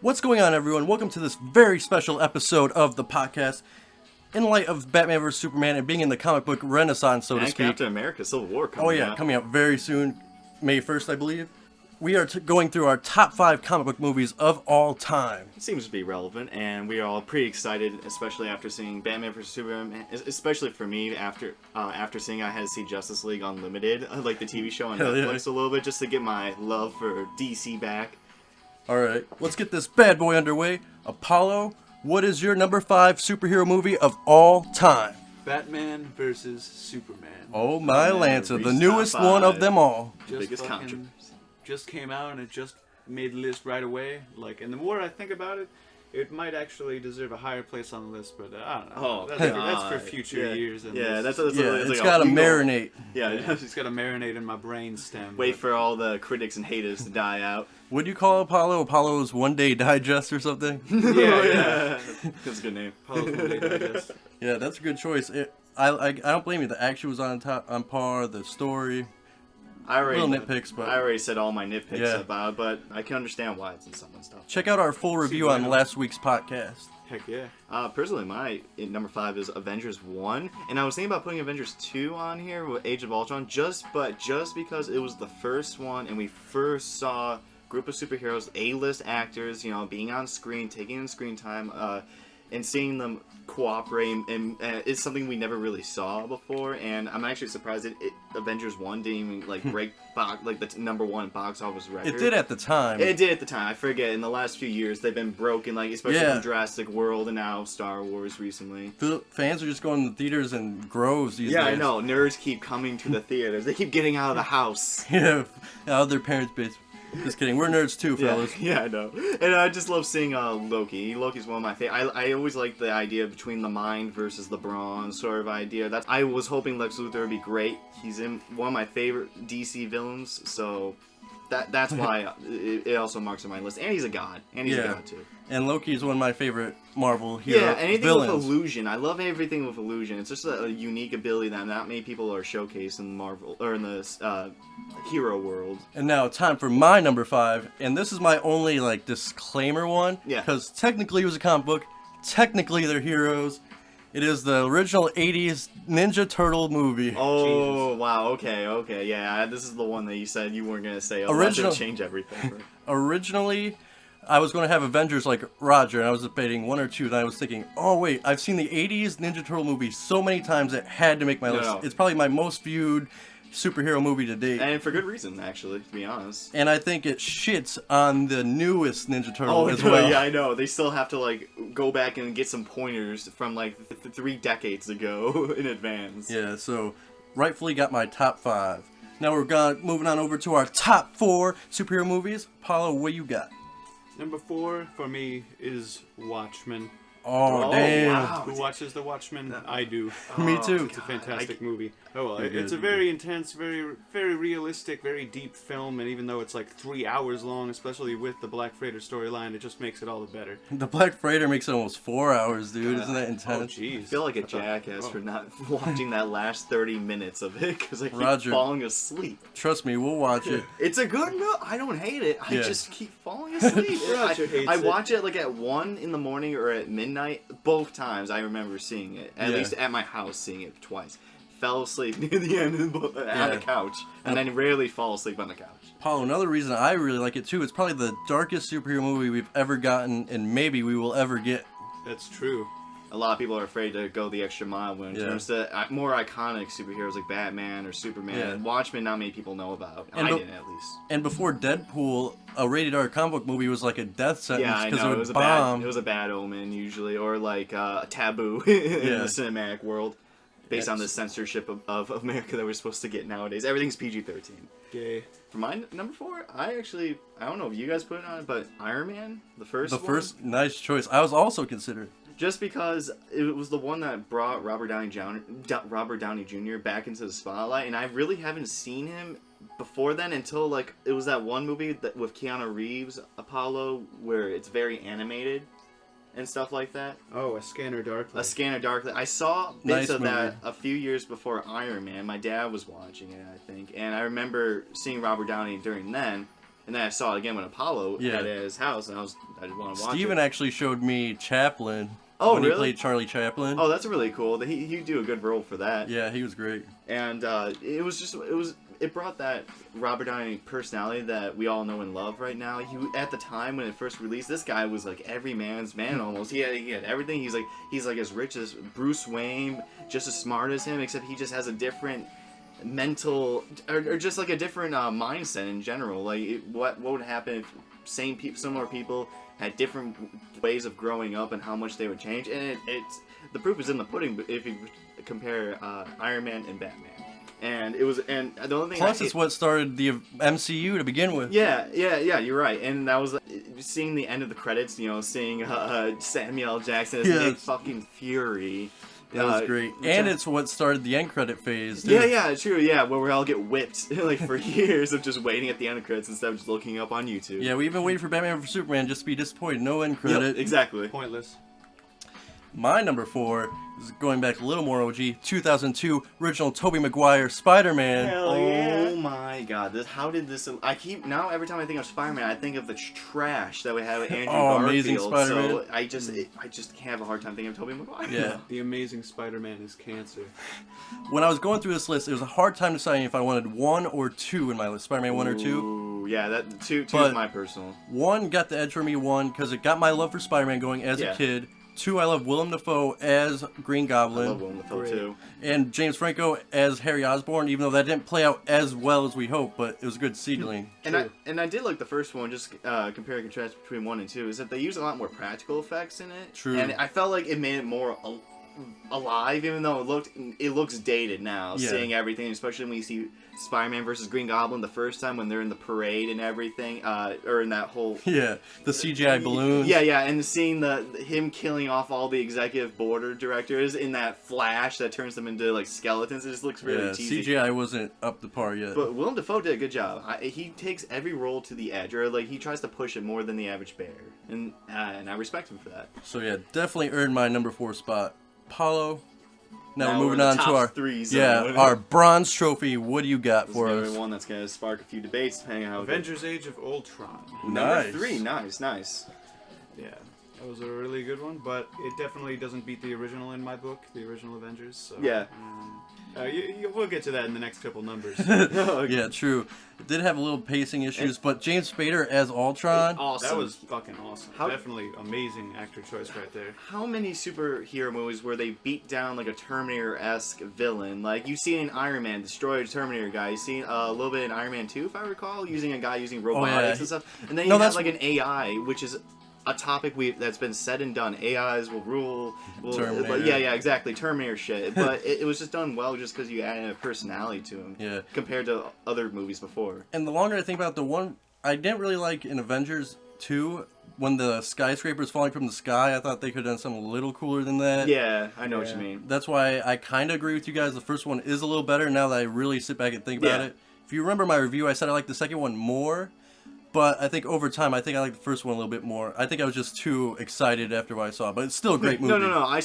What's going on, everyone? Welcome to this very special episode of the podcast. In light of Batman vs. Superman and being in the comic book renaissance, so to And speak. Captain America Civil War coming Oh yeah, out. coming out very soon, May 1st, I believe. We are going through our top 5 comic book movies of all time. It seems to be relevant, and we are all pretty excited, especially after seeing Batman vs. Superman. Especially for me, after seeing I had to see Justice League Unlimited, like the TV show on Hell yeah. Netflix, a little bit, just to get my love for DC back. Alright, let's get this bad boy underway. Apollo, what is your number 5 superhero movie of all time? Batman versus Superman. Oh my Batman Lancer, the reached newest top one of 5. them all. Biggest fucking- controversy. Just came out and it just made the list right away. Like, and the more I think about it, it might actually deserve a higher place on the list. But I don't know. Oh, that's for God. future Yeah. years. And Yeah, this- that's Yeah, like it's a gotta Hugo. marinate. Yeah, it's got to marinate in my brain stem. wait but- for all the critics and haters to die out. Would you call Apollo Apollo's One Day Digest or something? Yeah. That's a good name. Apollo's One Day Digest. Yeah, that's a good choice. I don't blame you. The action was on par. The story. I already Little nitpicks, but- I already said all my nitpicks Yeah. about it, but I can understand why it's in someone's top. Check out our full review on last week's podcast. Heck yeah. Personally, my number 5 is Avengers 1, and I was thinking about putting Avengers 2 on here with Age of Ultron, just because it was the first one, and we first saw a group of superheroes, A-list actors, being on screen, taking in screen time, and seeing them cooperate, and it's something we never really saw before, and I'm actually surprised that Avengers 1 didn't even, break the number 1 box office record. It did at the time. It did at the time. I forget. In the last few years, they've been broken, especially Yeah. from Jurassic World and now Star Wars recently. Fans are just going to theaters and groves these Yeah, days. I know. Nerds keep coming to the theaters. They keep getting out of the house. Yeah, out of their parents' basement. Just kidding. We're nerds too, Yeah, fellas. yeah, I know. And I just love seeing Loki. Loki's one of my favorite. I always like the idea between the mind versus the brawn sort of idea. I was hoping Lex Luthor would be great. He's in one of my favorite DC villains, so that's why it also marks on my list. And he's a god. And he's a Yeah. god too. And Loki is one of my favorite Marvel hero Yeah, anything villains. with illusion. I love everything with illusion. It's just a unique ability that not many people are showcased in Marvel or in the hero world. And now time for my number 5, and this is my only disclaimer one. Yeah. Because technically it was a comic book. Technically they're heroes. It is the original 80s Ninja Turtle movie. Oh wow! Okay, yeah. This is the one that you said you weren't gonna say. Otherwise, Original- it'd change everything. Originally, I was going to have Avengers like Roger, and I was debating 1 or 2, and I was thinking, oh wait, I've seen the 80s Ninja Turtle movie so many times it had to make my list. No. It's probably my most viewed superhero movie to date. And for good reason, actually, to be honest. And I think it shits on the newest Ninja Turtle as no, well. yeah, I know. They still have to go back and get some pointers from 3 decades ago in advance. Yeah, so rightfully got my top 5. Now we're moving on over to our top 4 superhero movies. Apollo, what you got? Number 4 for me is Watchmen. Oh, Oh, damn. wow. Who watches The Watchmen? I do. Me too. It's a fantastic movie. Oh well, It it's is. a very intense, very very realistic, very deep film, and even though it's 3 hours long, especially with the Black Freighter storyline, it just makes it all the better. The Black Freighter makes it almost 4 hours, dude. Isn't that Oh intense? jeez. I feel like a jackass for not watching that last 30 minutes of it because I keep Roger. falling asleep. Trust me, we'll watch it. It's a good movie. I don't hate it. I Yeah. just keep falling asleep. Roger hates I it. watch it at 1 in the morning or at midnight. Both times I remember seeing it. At Yeah. least at my house, seeing it twice. Fell asleep near the end on Yeah. the couch, and then rarely fall asleep on the couch. Paulo, another reason I really like it too, it's probably the darkest superhero movie we've ever gotten, and maybe we will ever get. That's true. A lot of people are afraid to go the extra mile when it Yeah. comes to more iconic superheroes like Batman or Superman. Yeah. Watchmen, not many people know about. And I the- didn't, at least. And before Deadpool, a rated R comic book movie was like a death sentence Yeah, I because know. it It would was bomb. a bad omen usually, or a taboo in Yeah. the cinematic world, based on the Yes. censorship of America that we're supposed to get nowadays. Everything's PG-13. Gay. For my number 4, I don't know if you guys put it on, but Iron Man, the first The one. first nice choice. I was also considered. Just because it was the one that brought Robert Downey Jr. back into the spotlight, and I really haven't seen him before then until it was that one movie with Keanu Reeves, Apollo, where it's very animated and stuff like that. Oh, A Scanner Darkly. A Scanner Darkly. I saw bits Nice of that movie. a few years before Iron Man. My dad was watching it, I think, and I remember seeing Robert Downey during then. And then I saw it again when Apollo Yeah. had it at his house, and I just want to watch Steven it. actually showed me Chaplin. Oh, when he really? played Charlie Chaplin. Oh, that's really cool. He'd do a good role for that. Yeah, he was great. And it brought that Robert Downey personality that we all know and love right now. At the time when it first released, this guy was like every man's man almost. He had everything. He's like as rich as Bruce Wayne, just as smart as him, except he just has a different mental or just like a different mindset in general. Like what would happen if similar people had different ways of growing up and how much they would change, and it's the proof is in the pudding. But if you compare Iron Man and Batman, and the only thing Plus, it's what started the MCU to begin with. yeah, you're right, and that was seeing the end of the credits. Seeing Samuel L. Jackson as Yes. Nick fucking Fury. That was great. And it's what started the end credit phase, too. Yeah, true. Yeah, where we all get whipped like for years of just waiting at the end of credits instead of just looking up on YouTube. Yeah, we've been waiting for Batman vs Superman just to be disappointed. No end Yep, credit. exactly. Pointless. My number 4 is going back a little more OG. 2002 original Tobey Maguire Spider-Man. Oh my God! How did this? Now every time I think of Spider-Man, I think of the trash that we have with Andrew Oh, Garfield. Amazing Spider-Man. So I just have a hard time thinking of Tobey Maguire. Yeah. The Amazing Spider-Man is cancer. When I was going through this list, it was a hard time deciding if I wanted 1 or 2 in my list. Spider-Man 1 or 2. Ooh, yeah, that two But- is my personal. 1 got the edge for me, 1, because it got my love for Spider-Man going as Yeah. a kid. 2, I love Willem Dafoe as Green I Goblin. love Willem Dafoe Great. too. And James Franco as Harry Osborn, even though that didn't play out as well as we hoped, but it was a good seedling. And I did like the first one, just compare and contrast between 1 and 2, is that they use a lot more practical effects in it. True. And I felt like it made it more alive, even though it looks dated now, Yeah. seeing everything, especially when you see Spider-Man versus Green Goblin the first time when they're in the parade and everything, or in that whole... Yeah, the CGI balloons. Yeah, and seeing him killing off all the executive board directors in that flash that turns them into like skeletons, it just looks really Yeah, cheesy. CGI wasn't up to par yet. But Willem Dafoe did a good job. He takes every role to the edge, or like he tries to push it more than the average bear, and I respect him for that. So yeah, definitely earned my number 4 spot. Paulo. Now Now we're we're moving in the on to top our 3 yeah zone. our bronze trophy. What do you got This for is us? another one that's gonna spark a few debates depending on how it goes. Avengers: Age of Ultron. Number Nice. 3, nice. Yeah, that was a really good one, but it definitely doesn't beat the original in my book, the original Avengers. So, Yeah. we'll get to that in the next couple numbers. Yeah, true. It did have a little pacing issues, but James Spader as Ultron. Awesome. That was fucking awesome. How- Definitely amazing actor choice right there. How many superhero movies where they beat down like a Terminator-esque villain? Like you see in Iron Man, destroy a Terminator guy. You see a little bit in Iron Man 2, if I recall, using a guy using robotics and stuff. And then you No, have that's- like an AI, which is a topic that's been said and done. AIs will rule. Terminator. But yeah, exactly. Terminator shit. But it was just done well just because you added a personality to him. Yeah. Compared to other movies before. And the longer I think about it, the one I didn't really like in Avengers 2, when the skyscraper's falling from the sky, I thought they could have done something a little cooler than that. Yeah, I know what you Yeah. mean. That's why I kind of agree with you guys. The first one is a little better now that I really sit back and think about Yeah. it. If you remember my review, I said I liked the second one more, but I think over time, I think I like the first one a little bit more. I think I was just too excited after what I saw, but it's still a great movie. No. I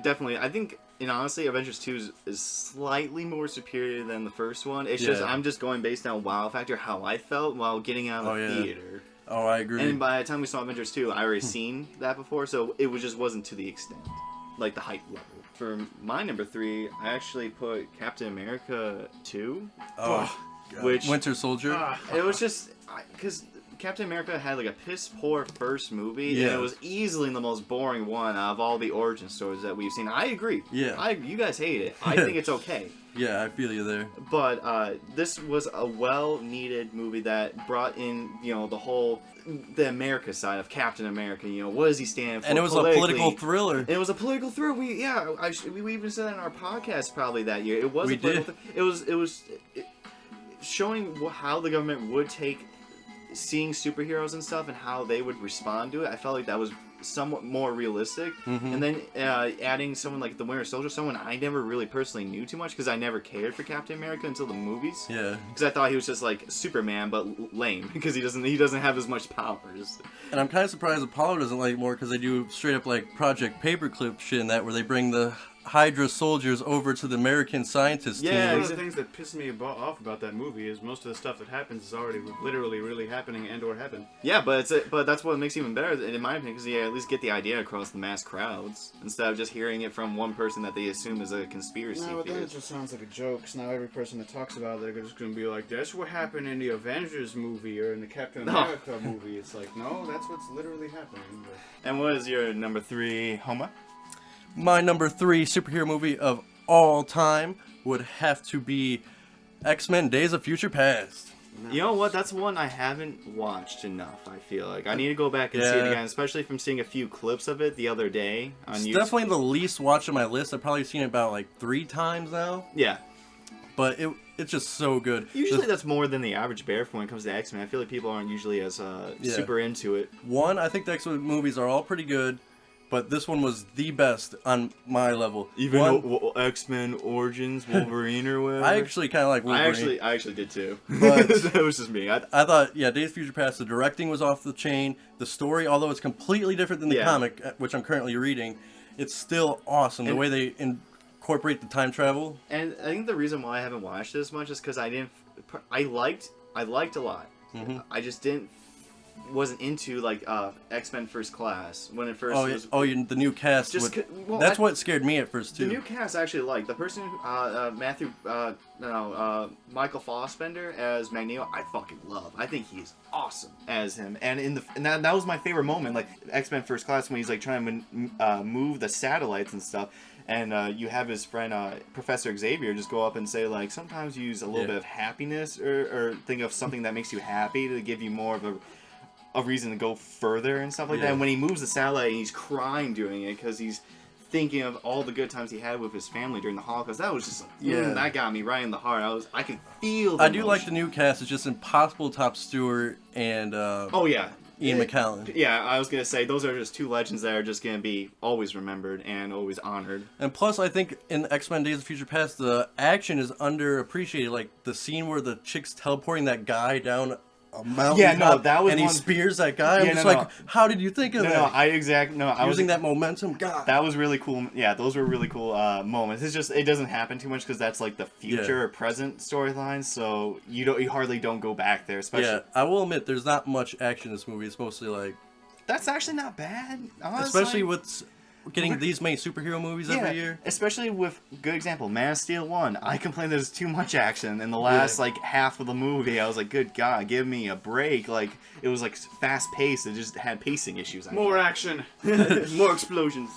definitely. I think, honestly, Avengers 2 is slightly more superior than the first one. It's just Yeah. I'm just going based on wow factor, how I felt while getting out of the Oh, yeah. theater. Oh, I agree. And by the time we saw Avengers 2, I already seen that before, so it wasn't to the extent, like the hype level. For my number 3, I actually put Captain America 2. Oh, God. Which- Winter Soldier. It was just because Captain America had like a piss poor first movie, and Yeah. it was easily the most boring one out of all the origin stories that we've seen. I agree. Yeah. You guys hate it. I think it's okay. Yeah, I feel you there. But this was a well-needed movie that brought in, the America side of Captain America. What does he stand for? And it was a politically? political thriller. And it was a political thriller. We even said that in our podcast probably that year. It was We a political did. It was showing how the government would take seeing superheroes and stuff and how they would respond to it. I felt like that was somewhat more realistic. Mhm. And then adding someone like the Winter Soldier, someone I never really personally knew too much because I never cared for Captain America until the movies. Yeah. Because I thought he was just like Superman but lame because he doesn't have as much powers. And I'm kind of surprised Apollo doesn't like it more because they do straight up like Project Paperclip shit in that where they bring the Hydra soldiers over to the American scientist Yeah, team. One of the things that pissed me off about that movie is most of the stuff that happens is already literally really happening and/or happened. Yeah, but but that's what makes it even better, in my opinion, because you at least get the idea across the mass crowds instead of just hearing it from one person that they assume is a conspiracy No, but then it theorist. just sounds like a joke. So now every person that talks about it, they're just going to be like, "That's what happened in the Avengers movie or in the Captain No. America movie." It's like, no, that's what's literally happening. But And what is your number 3, Homa? My number 3 superhero movie of all time would have to be X-Men: Days of Future Past. You know what? That's one I haven't watched enough, I feel like. I need to go back and see it Yeah. again, especially from seeing a few clips of it the other day on It's YouTube. definitely the least watched on my list. I've probably seen it about like 3 times now, Yeah. but it's just so good. Usually that's more than the average bear for when it comes to X-Men. I feel like people aren't usually as Yeah. super into it. One, I think the X-Men movies are all pretty good, but this one was the best on my level. One, X-Men Origins, Wolverine or whatever. I actually kind of like Wolverine. I actually did too. But- that was just me. I thought, yeah, Days of Future Past, the directing was off the chain. The story, although it's completely different than the Yeah. comic, which I'm currently reading, it's still awesome. The And- way they incorporate the time travel. And I think the reason why I haven't watched it as much is because I liked a lot. Mhm. I just wasn't into like X-Men First Class when it first Oh, yeah, was. the new cast. Just That's what scared me at first, The too. new cast I actually like. The person, Michael Fassbender as Magneto, I fucking love. I think he's awesome as him. And that was my favorite moment, like X-Men First Class, when he's like trying to move the satellites and stuff. And you have his friend Professor Xavier just go up and say like, sometimes you use a little Yeah. bit of happiness or think of something that makes you happy to give you more of a reason to go further and stuff like that. Yeah. And when he moves the satellite, he's crying doing it because he's thinking of all the good times he had with his family during the Holocaust. That was just that got me right in the heart. I could feel. I do like the new cast. It's just impossible to top Stewart and Oh yeah. Ian McKellen. Yeah, I was gonna say those are just two legends that are just gonna be always remembered and always honored. And plus, I think in X-Men: Days of Future Past, the action is underappreciated. Like the scene where the chick's teleporting that guy down a mountain. Yeah, no, that was and he one- spears that guy. I'm Yeah, just no, like, how did you think of No, that? I was Using that momentum, God. That was really cool. Yeah, those were really cool moments. It's just it doesn't happen too much because that's like the future Yeah. or present storylines. So you hardly don't go back there. Especially Yeah, I will admit, there's not much action in this movie. It's mostly like, that's actually not bad. Honestly. especially with getting these many superhero movies every year. Especially with good example, Man of Steel 1. I complained there's too much action in the last like half of the movie. I was like, good God, give me a break. Like it was like fast paced. It just had pacing issues. I more action. more explosions.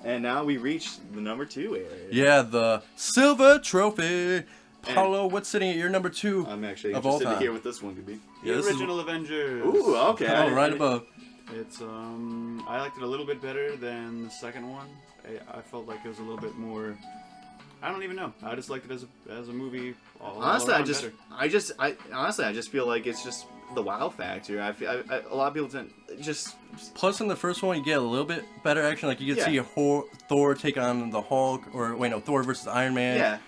And now we reach the number 2 area. Yeah, the Silver Trophy. Paulo, what's sitting at your number 2 I'm actually of all interested to time? hear what this one could be. Yeah, The this is- original Avengers. Ooh, okay. Oh, right above. It's I liked it a little bit better than the second one. I felt like it was a little bit more. I don't even know. I just liked it as a movie. Honestly, all I around just, better. I just feel like it's just the wow factor. A lot of people just. Plus, in the first one, you get a little bit better action. Like, you get to Yeah. see Thor take on the Hulk, or, wait, no, Thor versus Iron Man. Yeah.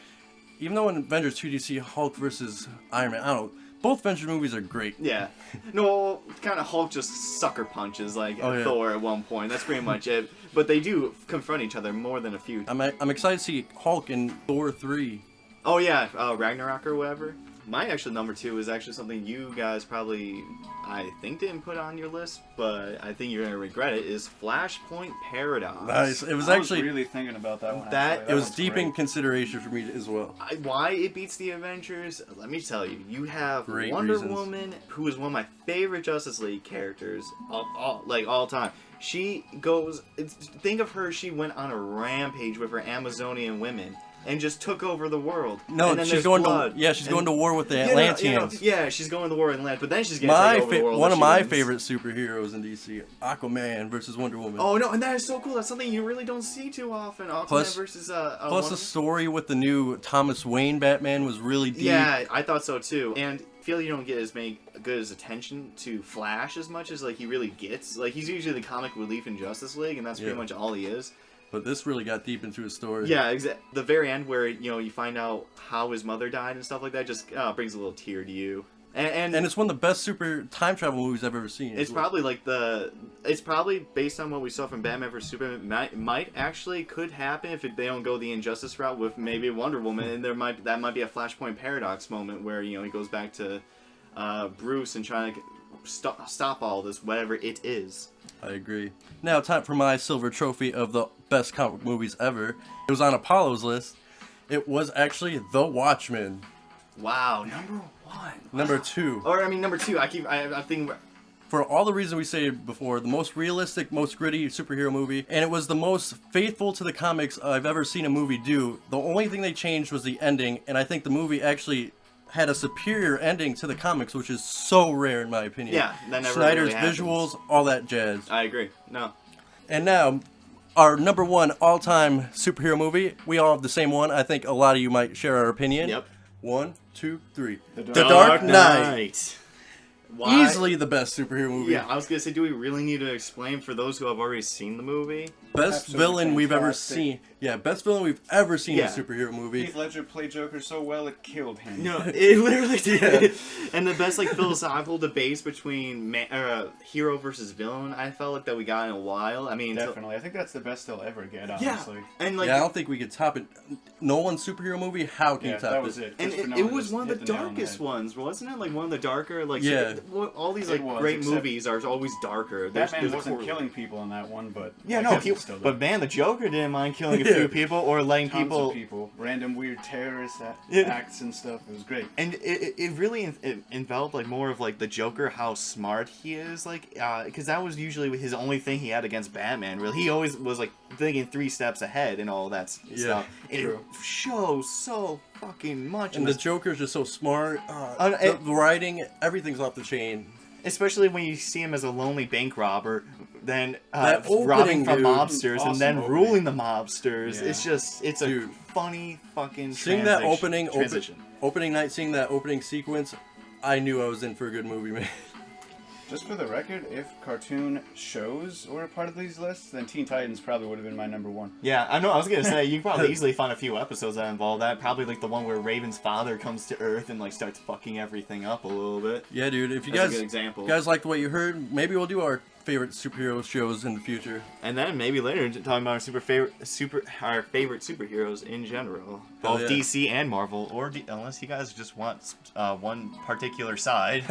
Even though in Avengers 2, you see Hulk versus Iron Man, I don't know. Both Avengers movies are great. Yeah. No, kind of Hulk just sucker punches like Oh, yeah. Thor at one point. That's pretty much it. But they do confront each other more than a few. I'm excited to see Hulk in Thor 3. Oh yeah, Ragnarok or whatever. My actual number 2 is actually something you guys probably, I think, didn't put on your list, but I think you're gonna regret it. Is Flashpoint Paradox. Nice. It was I actually, was really thinking about that one. That- actually. it was one's deep great. in consideration for me as well. Why it beats the Avengers? Let me tell you. You have Great Wonder reasons. Woman, who is one of my favorite Justice League characters all time. She goes. Think of her. She went on a rampage with her Amazonian women and just took over the world. No, and then she's there's going blood. to, yeah, she's going to war with the Yeah, no, Atlanteans. yeah, she's going to war in land, but then she's gonna take over the world. One if of she my wins. favorite superheroes in DC, Aquaman versus Wonder Woman. Oh no, and that is so cool. That's something you really don't see too often. Aquaman Plus- versus Plus, Wonder- the story with the new Thomas Wayne Batman was really deep. Yeah, I thought so too. And I feel you don't get as good as attention to Flash as much as like he really gets. Like he's usually the comic relief in Justice League, and that's pretty Yeah. much all he is. But this really got deep into his story. Yeah, the very end where you find out how his mother died and stuff like that just brings a little tear to you. And it's one of the best super time travel movies I've ever seen. it's probably like it's probably based on what we saw from Batman vs Superman. Might actually could happen if they don't go the injustice route with maybe Wonder Woman, and that might be a Flashpoint paradox moment where he goes back to Bruce and trying to stop all this, whatever it is. I agree. Now, time for my silver trophy of the best comic movies ever. It was on Apollo's list. It was actually The Watchmen. Wow, number one. Number 2. Or I mean, number 2. I think. For all the reasons we stated before, the most realistic, most gritty superhero movie, and it was the most faithful to the comics I've ever seen a movie do. The only thing they changed was the ending, and I think the movie actually had a superior ending to the comics, which is so rare in my opinion. Yeah, that never Snyder's really happens. visuals, all that jazz. I agree. No. And now, our number 1 all-time superhero movie. We all have the same one. I think a lot of you might share our opinion. Yep. 1, 2, 3. The Dark Knight. Why? Easily the best superhero movie. Yeah, I was gonna say, do we really need to explain for those who have already seen the movie? Best Absolutely villain we've ever fantastic. seen. Yeah, best villain we've ever seen in Yeah. a superhero movie. Heath Ledger played Joker so well it killed him. No, it literally did. And the best philosophical debates between hero versus villain, I felt like that we got in a while. I mean, Definitely. I think that's the best they'll ever get, yeah, honestly. and like, Yeah, I don't think we could top it. Nolan's superhero movie, how can Yeah, you top that was it? it. and Christopher it Nolan was just one of hit the nail on the darkest head. ones, wasn't it? Like one of the darker, like Yeah. all these It like was, great except movies are always darker. Batman a wasn't core- killing people in that one, but Yeah, I no, guess it's still but man, the Joker didn't mind killing a few Yeah. people or letting tons people. of people, random weird terrorist Yeah. acts and stuff. It was great. And it really enveloped like more of like the Joker, how smart he is, like because that was usually his only thing he had against Batman. Really, he always was like thinking 3 steps ahead and all that stuff. And True. it shows so fucking much. in And the this- Joker's just so smart. it- The writing, everything's off the chain. especially when you see him as a lonely bank robber, then That robbing opening, from dude. mobsters Awesome and then opening. ruling the mobsters. Yeah. It's a Dude. funny fucking Seeing that transition. opening night, seeing that opening sequence, I knew I was in for a good movie, man. Just for the record, if cartoon shows were a part of these lists, then Teen Titans probably would have been my number 1. Yeah, I know. I was gonna say you can probably easily find a few episodes that involve that. Probably like the one where Raven's father comes to Earth and like starts fucking everything up a little bit. Yeah, dude. If you That's a guys, good example. you guys liked what you heard, maybe we'll do our favorite superhero shows in the future. And then maybe later talking about our favorite superheroes in general, Oh, both yeah. DC and Marvel, or unless you guys just want one particular side.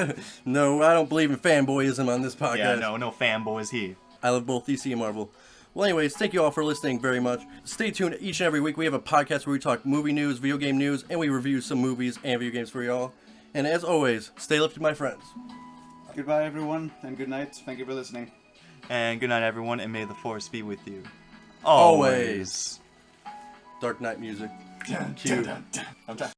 No, I don't believe in fanboyism on this podcast. Yeah, no fanboys here. I love both DC and Marvel. Well, anyways, thank you all for listening very much. Stay tuned each and every week. We have a podcast where we talk movie news, video game news, and we review some movies and video games for y'all. And as always, stay lifted, my friends. Goodbye, everyone, and good night. Thank you for listening. And good night, everyone, and may the force be with you. Always. Dark Knight music. Cue. I'm done.